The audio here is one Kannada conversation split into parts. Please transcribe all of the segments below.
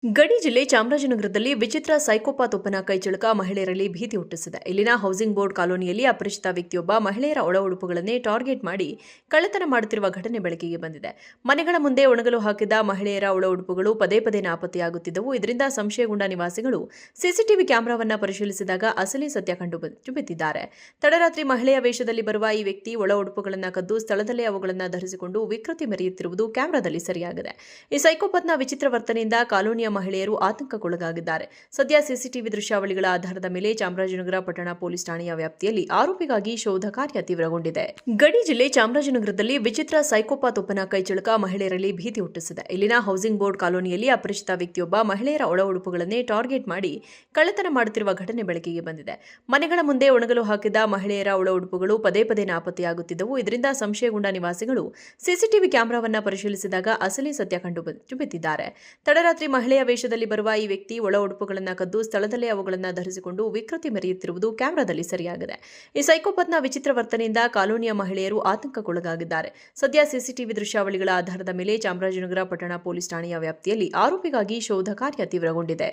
ಗಡಿ ಜಿಲ್ಲೆ ಚಾಮರಾಜನಗರದಲ್ಲಿ ವಿಚಿತ್ರ ಸೈಕೋಪಾತ್ ಒಬ್ಬನ ಕೈಚಳಕ ಮಹಿಳೆಯರಲ್ಲಿ ಭೀತಿ ಹುಟ್ಟಿಸಿದೆ. ಇಲ್ಲಿನ ಹೌಸಿಂಗ್ ಬೋರ್ಡ್ ಕಾಲೋನಿಯಲ್ಲಿ ಅಪರಿಚಿತ ವ್ಯಕ್ತಿಯೊಬ್ಬ ಮಹಿಳೆಯರ ಒಳ ಉಡುಪುಗಳನ್ನೇ ಟಾರ್ಗೆಟ್ ಮಾಡಿ ಕಳ್ಳತನ ಮಾಡುತ್ತಿರುವ ಘಟನೆ ಬೆಳಕಿಗೆ ಬಂದಿದೆ. ಮನೆಗಳ ಮುಂದೆ ಒಣಗಲು ಹಾಕಿದ ಮಹಿಳೆಯರ ಒಳ ಉಡುಪುಗಳು ಪದೇ ಪದೇ ನಾಪತ್ತೆಯಾಗುತ್ತಿದ್ದವು. ಇದರಿಂದ ಸಂಶಯಗೊಂಡ ನಿವಾಸಿಗಳು ಸಿಸಿಟಿವಿ ಕ್ಯಾಮೆರಾವನ್ನ ಪರಿಶೀಲಿಸಿದಾಗ ಅಸಲಿ ಸತ್ಯ ಕಂಡುಬಿದ್ದಿದ್ದಾರೆ. ತಡರಾತ್ರಿ ಮಹಿಳೆಯ ವೇಷದಲ್ಲಿ ಬರುವ ಈ ವ್ಯಕ್ತಿ ಒಳ ಉಡುಪುಗಳನ್ನು ಕದ್ದು ಸ್ಥಳದಲ್ಲೇ ಅವುಗಳನ್ನು ಧರಿಸಿಕೊಂಡು ವಿಕೃತಿ ಮೆರೆಯುತ್ತಿರುವುದು ಕ್ಯಾಮೆರಾದಲ್ಲಿ ಸೆರೆಯಾಗಿದೆ. ಈ ಸೈಕೋಪಾತ್ನ ವಿಚಿತ್ರ ವರ್ತನೆಯಿಂದ ಕಾಲೋನಿಯ ಮಹಿಳೆಯರು ಆತಂಕಕ್ಕೊಳಗಾಗಿದ್ದಾರೆ. ಸದ್ಯ ಸಿಸಿಟಿವಿ ದೃಶ್ಯಾವಳಿಗಳ ಆಧಾರದ ಮೇಲೆ ಚಾಮರಾಜನಗರ ಪಟ್ಟಣ ಪೊಲೀಸ್ ಠಾಣೆಯ ವ್ಯಾಪ್ತಿಯಲ್ಲಿ ಆರೋಪಿಗಾಗಿ ಶೋಧ ಕಾರ್ಯ ತೀವ್ರಗೊಂಡಿದೆ. ಗಡಿ ಜಿಲ್ಲೆ ಚಾಮರಾಜನಗರದಲ್ಲಿ ವಿಚಿತ್ರ ಸೈಕೋಪಾತ್ ಒಬ್ಬನ ಕೈಚಳಕ ಮಹಿಳೆಯರಲ್ಲಿ ಭೀತಿ ಹುಟ್ಟಿಸಿದೆ. ಇಲ್ಲಿನ ಹೌಸಿಂಗ್ ಬೋರ್ಡ್ ಕಾಲೋನಿಯಲ್ಲಿ ಅಪರಿಚಿತ ವ್ಯಕ್ತಿಯೊಬ್ಬ ಮಹಿಳೆಯರ ಒಳ ಉಡುಪುಗಳನ್ನೇ ಟಾರ್ಗೆಟ್ ಮಾಡಿ ಕಳ್ಳತನ ಮಾಡುತ್ತಿರುವ ಘಟನೆ ಬೆಳಕಿಗೆ ಬಂದಿದೆ. ಮನೆಗಳ ಮುಂದೆ ಒಣಗಲು ಹಾಕಿದ ಮಹಿಳೆಯರ ಒಳ ಉಡುಪುಗಳು ಪದೇ ಪದೇ ನಾಪತ್ತೆಯಾಗುತ್ತಿದ್ದವು. ಇದರಿಂದ ಸಂಶಯಗೊಂಡ ನಿವಾಸಿಗಳು ಸಿಸಿಟಿವಿ ಕ್ಯಾಮೆರಾವನ್ನ ಪರಿಶೀಲಿಸಿದಾಗ ಅಸಲಿ ಸತ್ಯ ಕಂಡುಬಿದ್ದಿದ್ದಾರೆ. ತಡರಾತ್ರಿ ಮಹಿಳೆಯ ವೇಷದಲ್ಲಿ ಬರುವ ಈ ವ್ಯಕ್ತಿ ಒಳ ಉಡುಪುಗಳನ್ನು ಕದ್ದು ಸ್ಥಳದಲ್ಲೇ ಅವುಗಳನ್ನು ಧರಿಸಿಕೊಂಡು ವಿಕೃತಿ ಮೆರೆಯುತ್ತಿರುವುದು ಕ್ಯಾಮೆರಾದಲ್ಲಿ ಸೆರೆಯಾಗಿದೆ. ಈ ಸೈಕೋಪಾತ್ನ ವಿಚಿತ್ರ ವರ್ತನೆಯಿಂದ ಕಾಲೋನಿಯ ಮಹಿಳೆಯರು ಆತಂಕಕ್ಕೊಳಗಾಗಿದ್ದಾರೆ. ಸದ್ಯ ಸಿಸಿಟಿವಿ ದೃಶ್ಯಾವಳಿಗಳ ಆಧಾರದ ಮೇಲೆ ಚಾಮರಾಜನಗರ ಪಟ್ಟಣ ಪೊಲೀಸ್ ಠಾಣೆಯ ವ್ಯಾಪ್ತಿಯಲ್ಲಿ ಆರೋಪಿಗಾಗಿ ಶೋಧ ಕಾರ್ಯ ತೀವ್ರಗೊಂಡಿದೆ.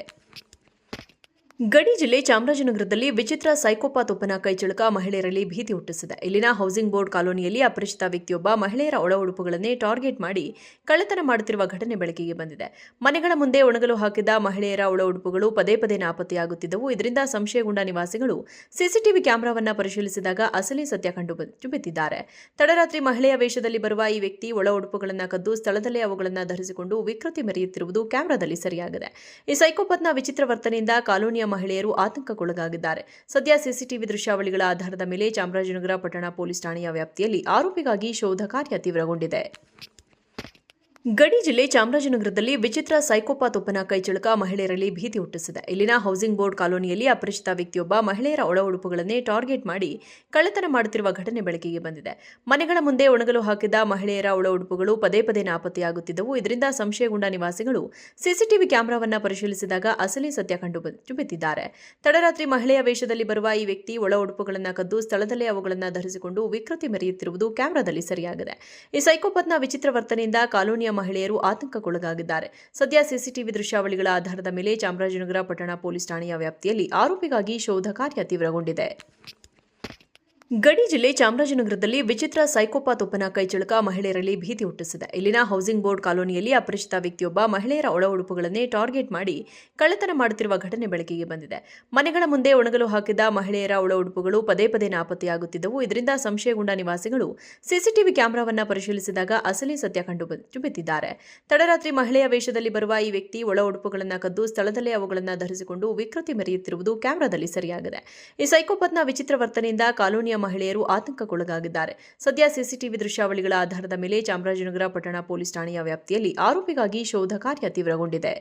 ಗಡಿ ಜಿಲ್ಲೆ ಚಾಮರಾಜನಗರದಲ್ಲಿ ವಿಚಿತ್ರ ಸೈಕೋಪಾತ್ ಒಬ್ಬನ ಕೈಚಳಕ ಮಹಿಳೆಯರಲ್ಲಿ ಭೀತಿ ಹುಟ್ಟಿಸಿದೆ. ಇಲ್ಲಿನ ಹೌಸಿಂಗ್ ಬೋರ್ಡ್ ಕಾಲೋನಿಯಲ್ಲಿ ಅಪರಿಚಿತ ವ್ಯಕ್ತಿಯೊಬ್ಬ ಮಹಿಳೆಯರ ಒಳ ಉಡುಪುಗಳನ್ನೇ ಟಾರ್ಗೆಟ್ ಮಾಡಿ ಕಳ್ಳತನ ಮಾಡುತ್ತಿರುವ ಘಟನೆ ಬೆಳಕಿಗೆ ಬಂದಿದೆ. ಮನೆಗಳ ಮುಂದೆ ಒಣಗಲು ಹಾಕಿದ ಮಹಿಳೆಯರ ಒಳ ಉಡುಪುಗಳು ಪದೇ ಪದೇ ನಾಪತ್ತೆಯಾಗುತ್ತಿದ್ದವು. ಇದರಿಂದ ಸಂಶಯಗೊಂಡ ನಿವಾಸಿಗಳು ಸಿಸಿಟಿವಿ ಕ್ಯಾಮೆರಾವನ್ನ ಪರಿಶೀಲಿಸಿದಾಗ ಅಸಲಿ ಸತ್ಯ ಕಂಡುಬಿದ್ದಿದ್ದಾರೆ. ತಡರಾತ್ರಿ ಮಹಿಳೆಯ ವೇಷದಲ್ಲಿ ಬರುವ ಈ ವ್ಯಕ್ತಿ ಒಳ ಉಡುಪುಗಳನ್ನು ಕದ್ದು ಸ್ಥಳದಲ್ಲೇ ಅವುಗಳನ್ನು ಧರಿಸಿಕೊಂಡು ವಿಕೃತಿ ಮೆರೆಯುತ್ತಿರುವುದು ಕ್ಯಾಮೆರಾದಲ್ಲಿ ಸೆರೆಯಾಗಿದೆ. ಈ ಸೈಕೋಪಾತ್ನ ವಿಚಿತ್ರ ವರ್ತನೆಯಿಂದ ಕಾಲೋನಿಯ ಮಹಿಳೆಯರು ಆತಂಕಕ್ಕೊಳಗಾಗಿದ್ದಾರೆ. ಸದ್ಯ ಸಿಸಿಟಿವಿ ದೃಶ್ಯಾವಳಿಗಳ ಆಧಾರದ ಮೇಲೆ ಚಾಮರಾಜನಗರ ಪಟ್ಟಣ ಪೊಲೀಸ್ ಠಾಣೆಯ ವ್ಯಾಪ್ತಿಯಲ್ಲಿ ಆರೋಪಿಗಾಗಿ ಶೋಧ ಕಾರ್ಯ ತೀವ್ರಗೊಂಡಿದೆ. ಗಡಿ ಜಿಲ್ಲೆ ಚಾಮರಾಜನಗರದಲ್ಲಿ ವಿಚಿತ್ರ ಸೈಕೋಪಾತ್ ಒಬ್ಬನ ಕೈಚಳಕ ಮಹಿಳೆಯರಲ್ಲಿ ಭೀತಿ ಹುಟ್ಟಿಸಿದೆ. ಇಲ್ಲಿನ ಹೌಸಿಂಗ್ ಬೋರ್ಡ್ ಕಾಲೋನಿಯಲ್ಲಿ ಅಪರಿಚಿತ ವ್ಯಕ್ತಿಯೊಬ್ಬ ಮಹಿಳೆಯರ ಒಳ ಉಡುಪುಗಳನ್ನೇ ಟಾರ್ಗೆಟ್ ಮಾಡಿ ಕಳ್ಳತನ ಮಾಡುತ್ತಿರುವ ಘಟನೆ ಬೆಳಕಿಗೆ ಬಂದಿದೆ. ಮನೆಗಳ ಮುಂದೆ ಒಣಗಲು ಹಾಕಿದ ಮಹಿಳೆಯರ ಒಳ ಉಡುಪುಗಳು ಪದೇ ಪದೇ ನಾಪತ್ತೆಯಾಗುತ್ತಿದ್ದವು. ಇದರಿಂದ ಸಂಶಯಗೊಂಡ ನಿವಾಸಿಗಳು ಸಿಸಿಟಿವಿ ಕ್ಯಾಮೆರಾವನ್ನ ಪರಿಶೀಲಿಸಿದಾಗ ಅಸಲಿ ಸತ್ಯ ಕಂಡುಬಿದ್ದಿದ್ದಾರೆ. ತಡರಾತ್ರಿ ಮಹಿಳೆಯ ವೇಷದಲ್ಲಿ ಬರುವ ಈ ವ್ಯಕ್ತಿ ಒಳ ಉಡುಪುಗಳನ್ನು ಕದ್ದು ಸ್ಥಳದಲ್ಲೇ ಅವುಗಳನ್ನು ಧರಿಸಿಕೊಂಡು ವಿಕೃತಿ ಮೆರೆಯುತ್ತಿರುವುದು ಕ್ಯಾಮೆರಾದಲ್ಲಿ ಸೆರೆಯಾಗಿದೆ. ಈ ಸೈಕೋಪಾತ್ನ ವಿಚಿತ್ರ ವರ್ತನೆಯಿಂದ ಕಾಲೋನಿಯ ಮಹಿಳೆಯರು ಆತಂಕಕ್ಕೊಳಗಾಗಿದ್ದಾರೆ. ಸದ್ಯ ಸಿಸಿಟಿವಿ ದೃಶ್ಯಾವಳಿಗಳ ಆಧಾರದ ಮೇಲೆ ಚಾಮರಾಜನಗರ ಪಟ್ಟಣ ಪೊಲೀಸ್ ಠಾಣೆಯ ವ್ಯಾಪ್ತಿಯಲ್ಲಿ ಆರೋಪಿಗಾಗಿ ಶೋಧ ಕಾರ್ಯ ತೀವ್ರಗೊಂಡಿದೆ. ಗಡಿ ಜಿಲ್ಲೆ ಚಾಮರಾಜನಗರದಲ್ಲಿ ವಿಚಿತ್ರ ಸೈಕೋಪಾತ್ ಒಬ್ಬನ ಕೈಚಳಕ ಮಹಿಳೆಯರಲ್ಲಿ ಭೀತಿ ಹುಟ್ಟಿಸಿದೆ. ಇಲ್ಲಿನ ಹೌಸಿಂಗ್ ಬೋರ್ಡ್ ಕಾಲೋನಿಯಲ್ಲಿ ಅಪರಿಚಿತ ವ್ಯಕ್ತಿಯೊಬ್ಬ ಮಹಿಳೆಯರ ಒಳ ಉಡುಪುಗಳನ್ನೇ ಟಾರ್ಗೆಟ್ ಮಾಡಿ ಕಳ್ಳತನ ಮಾಡುತ್ತಿರುವ ಘಟನೆ ಬೆಳಕಿಗೆ ಬಂದಿದೆ. ಮನೆಗಳ ಮುಂದೆ ಒಣಗಲು ಹಾಕಿದ ಮಹಿಳೆಯರ ಒಳ ಉಡುಪುಗಳು ಪದೇ ಪದೇ ನಾಪತ್ತೆಯಾಗುತ್ತಿದ್ದವು. ಇದರಿಂದ ಸಂಶಯಗೊಂಡ ನಿವಾಸಿಗಳು ಸಿಸಿಟಿವಿ ಕ್ಯಾಮೆರಾವನ್ನ ಪರಿಶೀಲಿಸಿದಾಗ ಅಸಲಿ ಸತ್ಯ ಕಂಡುಬಿದ್ದಿದ್ದಾರೆ. ತಡರಾತ್ರಿ ಮಹಿಳೆಯ ವೇಷದಲ್ಲಿ ಬರುವ ಈ ವ್ಯಕ್ತಿ ಒಳ ಉಡುಪುಗಳನ್ನು ಕದ್ದು ಸ್ಥಳದಲ್ಲೇ ಅವುಗಳನ್ನು ಧರಿಸಿಕೊಂಡು ವಿಕೃತಿ ಮೆರೆಯುತ್ತಿರುವುದು ಕ್ಯಾಮೆರಾದಲ್ಲಿ ಸೆರೆಯಾಗಿದೆ. ಈ ಸೈಕೋಪಾತ್ನ ವಿಚಿತ್ರ ವರ್ತನೆಯಿಂದ ಕಾಲೋನಿಯ ಮಹಿಳೆಯರು ಆತಂಕಕ್ಕೊಳಗಾಗಿದ್ದಾರೆ. ಸದ್ಯ ಸಿಸಿಟಿವಿ ದೃಶ್ಯಾವಳಿಗಳ ಆಧಾರದ ಮೇಲೆ ಚಾಮರಾಜನಗರ ಪಟ್ಟಣ ಪೊಲೀಸ್ ಠಾಣೆಯ ವ್ಯಾಪ್ತಿಯಲ್ಲಿ ಆರೋಪಿಗಾಗಿ ಶೋಧ ಕಾರ್ಯ ತೀವ್ರಗೊಂಡಿದೆ.